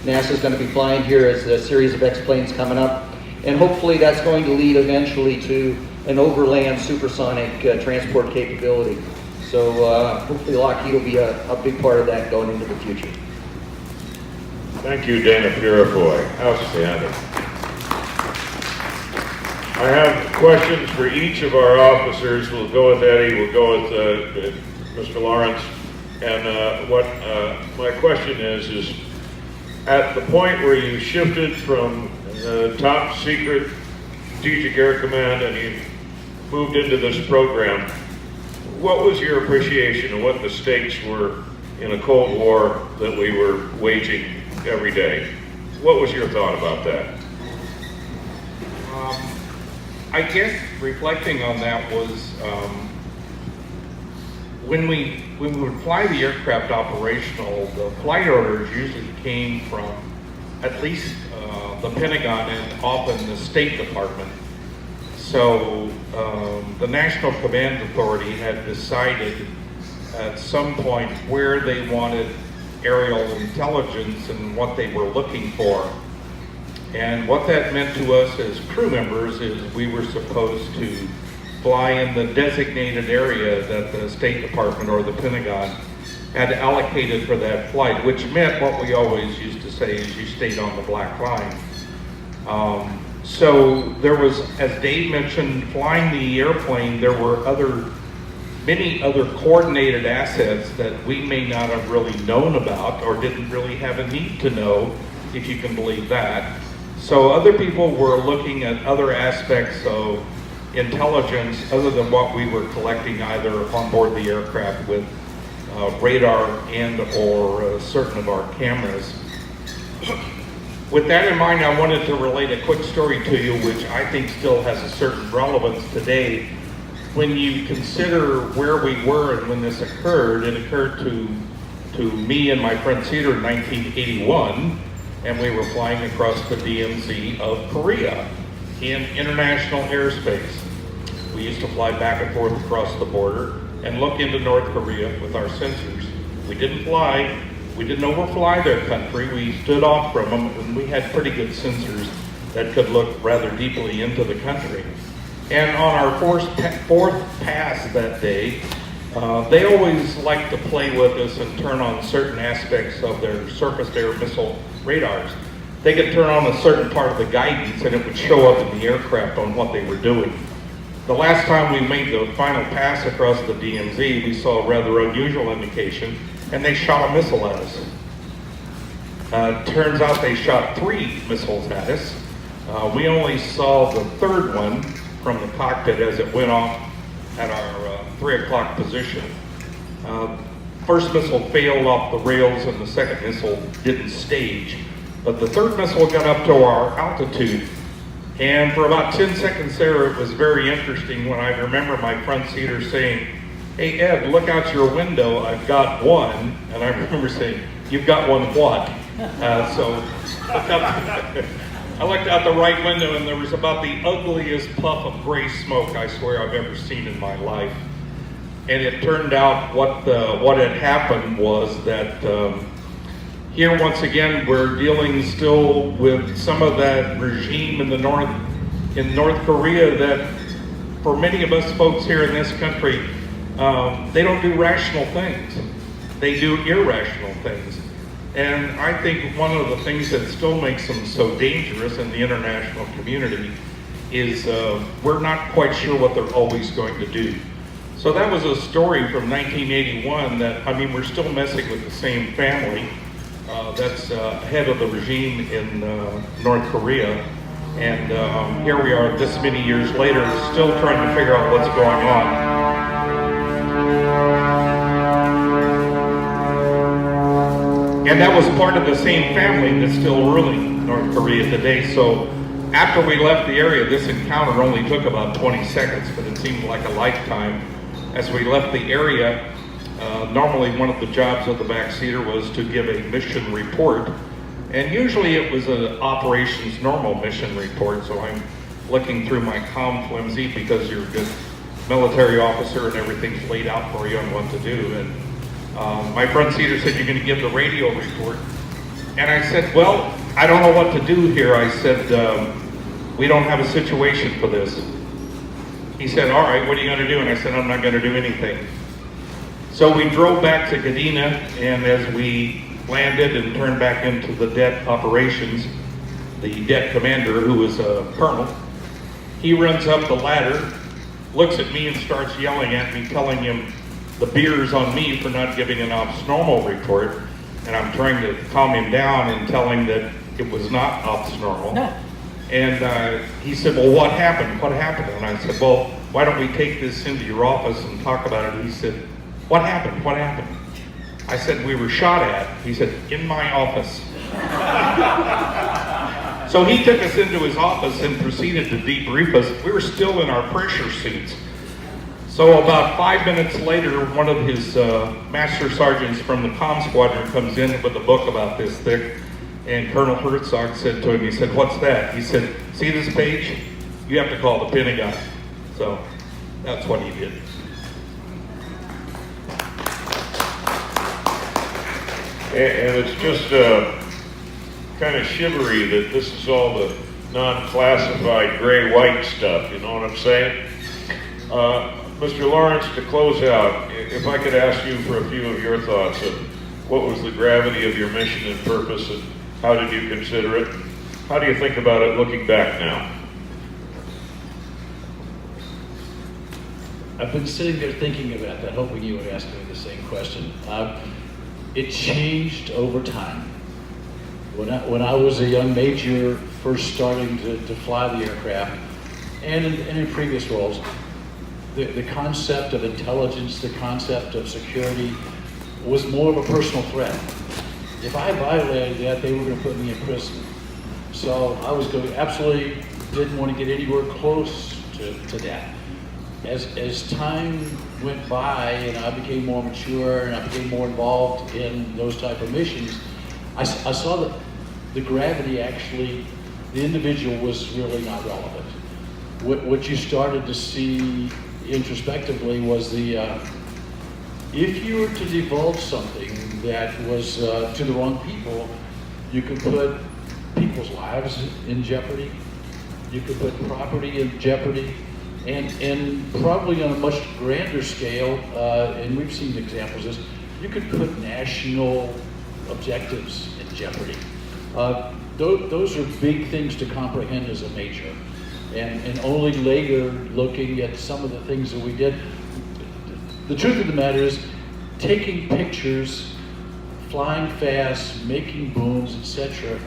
NASA is going to be flying here as a series of X-planes coming up. And hopefully that's going to lead eventually to an overland supersonic transport capability. So hopefully Lockheed will be a big part of that going into the future. Thank you, Dana Purifoy. Outstanding. I have questions for each of our officers. We'll go with Eddie, we'll go with Mr. Lawrence. And what my question is at the point where you shifted from top secret Strategic Air Command and you moved into this program, what was your appreciation of what the stakes were in a Cold War that we were waging every day? What was your thought about that? I guess reflecting on that was when we would fly the aircraft operational, the flight orders usually came from at least the Pentagon and often the State Department. So the National Command Authority had decided at some point where they wanted aerial intelligence and what they were looking for. And what that meant to us as crew members is we were supposed to fly in the designated area that the State Department or the Pentagon had allocated for that flight, which meant what we always used to say is you stayed on the black line. So there was, as Dave mentioned, flying the airplane, there were many other coordinated assets that we may not have really known about or didn't really have a need to know, if you can believe that. So other people were looking at other aspects of intelligence other than what we were collecting either on board the aircraft with radar and or certain of our cameras. With that in mind, I wanted to relate a quick story to you, which I think still has a certain relevance today. When you consider where we were and when this occurred, it occurred to me and my friend Cedar in 1981, and we were flying across the DMZ of Korea in international airspace. We used to fly back and forth across the border and look into North Korea with our sensors. We didn't fly, we didn't overfly their country, we stood off from them, and we had pretty good sensors that could look rather deeply into the country. And on our fourth pass that day, they always liked to play with us and turn on certain aspects of their surface-to-air missile radars. They could turn on a certain part of the guidance and it would show up in the aircraft on what they were doing. The last time we made the final pass across the DMZ, we saw a rather unusual indication, and they shot a missile at us. Turns out they shot 3 missiles at us. We only saw the third one from the cockpit as it went off at our 3 o'clock position. First missile failed off the rails and the second missile didn't stage. But the third missile got up to our altitude. And for about 10 seconds there, it was very interesting when I remember my front seater saying, "Hey Ed, look out your window, I've got one." And I remember saying, "You've got one what?" So I looked out the right window and there was about the ugliest puff of gray smoke I swear I've ever seen in my life. And it turned out what had happened was that here once again we're dealing still with some of that regime in North Korea that for many of us folks here in this country, they don't do rational things. They do irrational things. And I think one of the things that still makes them so dangerous in the international community is we're not quite sure what they're always going to do. So that was a story from 1981 that, I mean, we're still messing with the same family that's head of the regime in North Korea. And here we are this many years later, still trying to figure out what's going on. And that was part of the same family that's still ruling North Korea today. So after we left the area, this encounter only took about 20 seconds, but it seemed like a lifetime. As we left the area, normally one of the jobs of the backseater was to give a mission report. And usually it was an operations normal mission report, so I'm looking through my comm flimsy because you're a good military officer and everything's laid out for you on what to do. And my front seater said, "You're going to give the radio report." And I said, "Well, I don't know what to do here." I said, "We don't have a situation for this." He said, "All right, what are you going to do?" And I said, "I'm not going to do anything." So we drove back to Gadina, and as we landed and turned back into the det operations, the det commander, who was a colonel, he runs up the ladder, looks at me and starts yelling at me, telling him the beer's on me for not giving an ops normal report. And I'm trying to calm him down and tell him that it was not ops normal. No. And he said, "Well, what happened? What happened?" And I said, "Well, why don't we take this into your office and talk about it?" He said, "What happened? What happened?" I said, "We were shot at." He said, "In my office." So he took us into his office and proceeded to debrief us. We were still in our pressure suits. So about 5 minutes later, one of his master sergeants from the comm squadron comes in with a book about this thick, and Colonel Herzog said to him, he said, "What's that?" He said, "See this page? You have to call the Pentagon." So that's what he did. And it's just kind of shivery that this is all the non-classified gray-white stuff, you know what I'm saying? Mr. Lawrence, to close out, if I could ask you for a few of your thoughts of what was the gravity of your mission and purpose, and how did you consider it? How do you think about it looking back now? I've been sitting there thinking about that, hoping you would ask me the same question. It changed over time. When I was a young major, first starting to fly the aircraft, and in previous roles, the concept of intelligence, the concept of security was more of a personal threat. If I violated that, they were going to put me in prison. So I was going, absolutely didn't want to get anywhere close to that. As time went by and I became more mature and I became more involved in those type of missions, I saw that the gravity actually, the individual was really not relevant. What you started to see introspectively was if you were to divulge something that was to the wrong people, you could put people's lives in jeopardy, you could put property in jeopardy, and probably on a much grander scale, and we've seen examples of this, you could put national objectives in jeopardy. Those are big things to comprehend as a major. And only later, looking at some of the things that we did, the truth of the matter is, taking pictures, flying fast, making booms, etc.,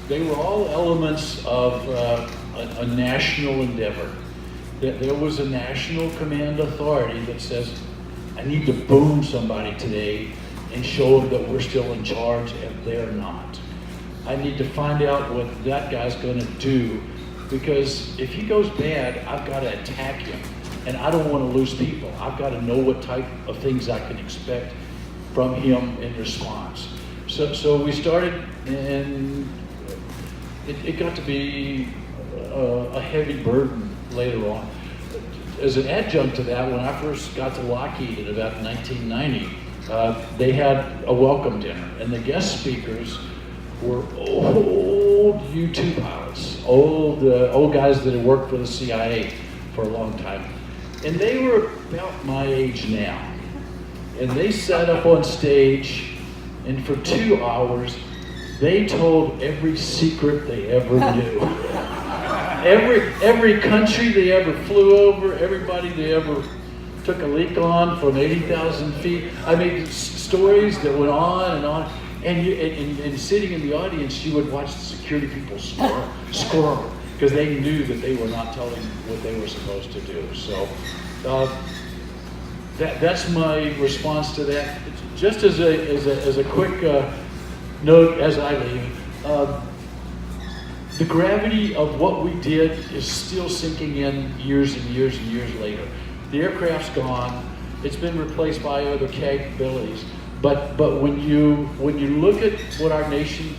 they were all elements of a national endeavor. There was a national command authority that says, I need to boom somebody today and show them that we're still in charge and they're not. I need to find out what that guy's going to do, because if he goes bad, I've got to attack him. And I don't want to lose people. I've got to know what type of things I can expect from him in response. So we started, and it got to be a heavy burden later on. As an adjunct to that, when I first got to Lockheed in about 1990, they had a welcome dinner, and the guest speakers were old U-2 pilots, old guys that had worked for the CIA for a long time. And they were about my age now. And they sat up on stage, and for 2 hours, they told every secret they ever knew. Every country they ever flew over, everybody they ever took a leak on from 80,000 feet. I mean, stories that went on and on. And sitting in the audience, you would watch the security people squirm, because they knew that they were not telling what they were supposed to do. So that's my response to that. Just as a quick note as I leave, the gravity of what we did is still sinking in years and years and years later. The aircraft's gone. It's been replaced by other capabilities. But when you look at what our nation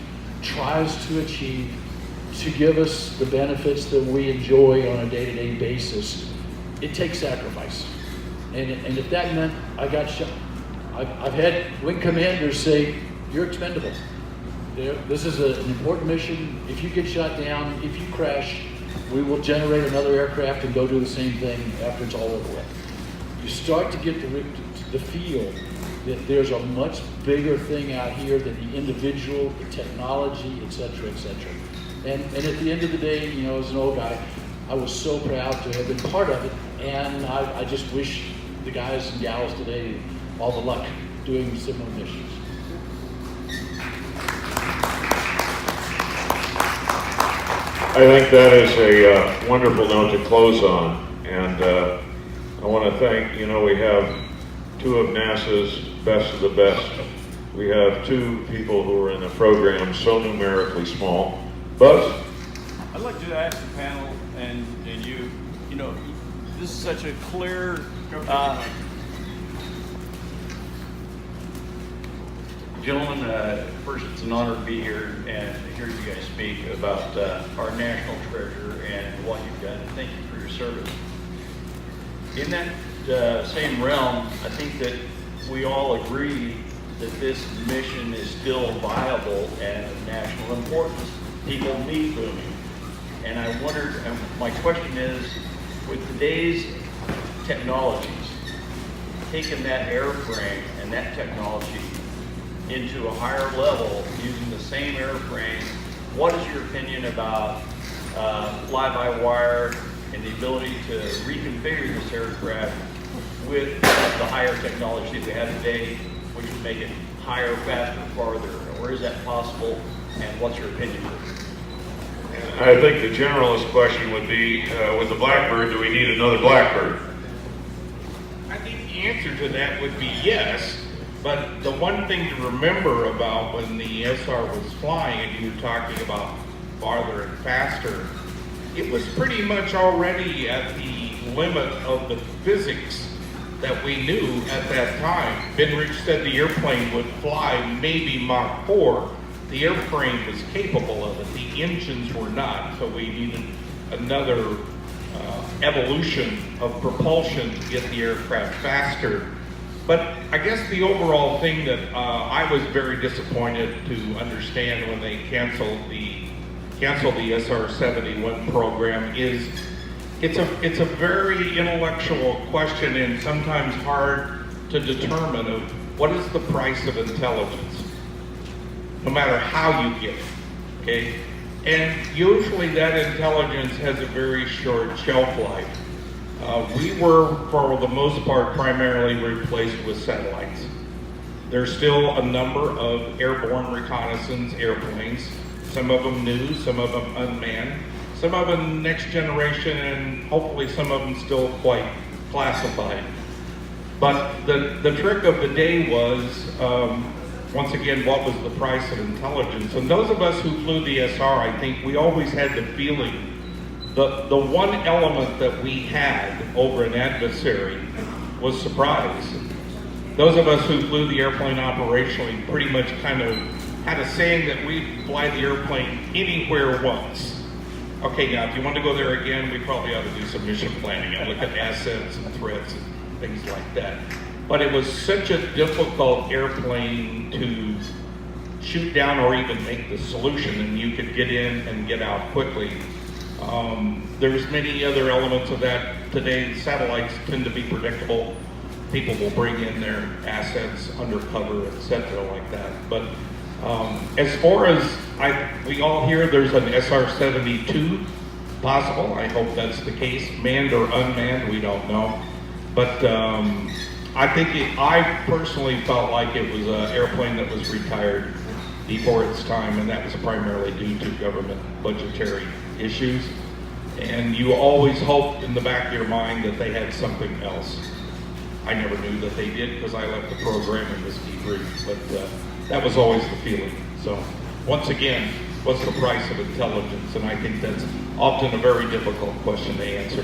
tries to achieve to give us the benefits that we enjoy on a day-to-day basis, it takes sacrifice. And if that meant I got shot, I've had wing commanders say, you're expendable. This is an important mission. If you get shot down, if you crash, we will generate another aircraft and go do the same thing after it's all over with. You start to get the feel that there's a much bigger thing out here than the individual, the technology, et cetera, et cetera. And at the end of the day, you know, as an old guy, I was so proud to have been part of it, and I just wish the guys and gals today all the luck doing similar missions. I think that is a wonderful note to close on, and I want to thank, you know, we have two of NASA's best of the best. We have two people who are in the program so numerically small. Buzz? I'd like to ask the panel and you know, this is such a clear, Gentlemen, first it's an honor to be here and hear you guys speak about our national treasure and what you've done. Thank you for your service. In that same realm, I think that we all agree that this mission is still viable and of national importance. People need booming. And I wondered, my question is, with today's technologies, taking that airframe and that technology into a higher level using the same airframe, what is your opinion about fly-by-wire and the ability to reconfigure this aircraft with the higher technology that we have today, which would make it higher, faster, farther? Or is that possible, and what's your opinion? I think the generalist question would be, with the Blackbird, do we need another Blackbird? I think the answer to that would be yes, but the one thing to remember about when the SR was flying and you were talking about farther and faster, it was pretty much already at the limit of the physics that we knew at that time. Benrich said the airplane would fly maybe Mach 4. The airframe was capable of it. The engines were not, so we needed another evolution of propulsion to get the aircraft faster. But I guess the overall thing that I was very disappointed to understand when they canceled the SR-71 program is it's a very intellectual question and sometimes hard to determine of what is the price of intelligence, no matter how you get it, okay? And usually that intelligence has a very short shelf life. We were, for the most part, primarily replaced with satellites. There's still a number of airborne reconnaissance airplanes, some of them new, some of them unmanned, some of them next generation, and hopefully some of them still quite classified. But the trick of the day was, once again, what was the price of intelligence? And those of us who flew the SR, I think we always had the feeling the one element that we had over an adversary was surprise. Those of us who flew the airplane operationally pretty much kind of had a saying that we'd fly the airplane anywhere once. Okay, now if you want to go there again, we probably ought to do some mission planning and look at assets and threats and things like that. But it was such a difficult airplane to shoot down or even make the solution, and you could get in and get out quickly. There's many other elements of that today. Satellites tend to be predictable. People will bring in their assets undercover, etc., like that. But as far as we all hear, there's an SR-72 possible. I hope that's the case. Manned or unmanned, we don't know. But I personally felt like it was an airplane that was retired before its time, and that was primarily due to government budgetary issues. And you always hoped in the back of your mind that they had something else. I never knew that they did because I left the program and was debriefed, but that was always the feeling. So once again, what's the price of intelligence? And I think that's often a very difficult question to answer.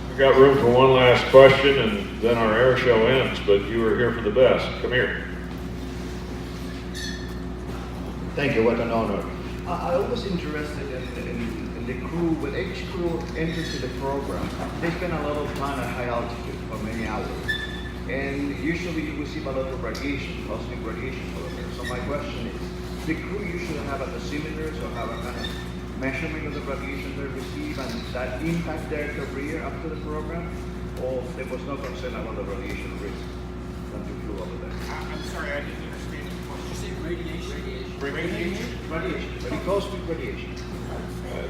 We've got room for one last question and then our air show ends, but you were here for the best. Come here. Thank you, what an honor. I was interested in the crew. When each crew enters the program, they spend a lot of time at high altitude for many hours. And usually you receive a lot of radiation, cosmic radiation over there. So my question is, the crew usually have a dosimeters or have a kind of measurement of the radiation they receive and that impact their career after the program? Or there was no concern about the radiation risk when you flew over there? I'm sorry, I didn't understand the question. Did you say radiation? Radiation. Cosmic radiation.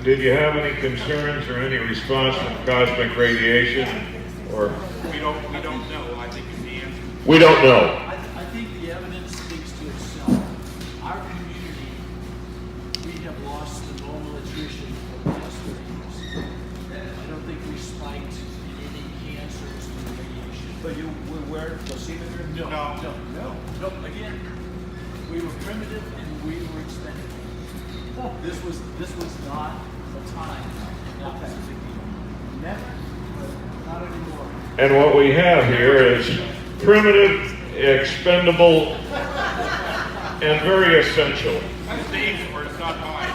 Did you have any concerns or any response from cosmic radiation? Or We don't know. I think is the answer. we don't know. I think the evidence speaks to itself. Our community, we have lost the normal attrition for the past 30 years. I don't think we spiked in any cancers from radiation. But you will wear dosimeter? No. Again, we were primitive and we were expendable. This was not a time in that Pacific deal. Never, but not anymore. And what we have here is primitive, expendable, and very essential. That's Dave's word, it's not mine.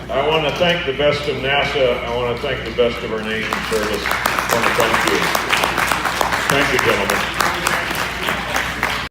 I want to thank the best of NASA. I want to thank the best of our nation's service. I want to thank you. Thank you, gentlemen.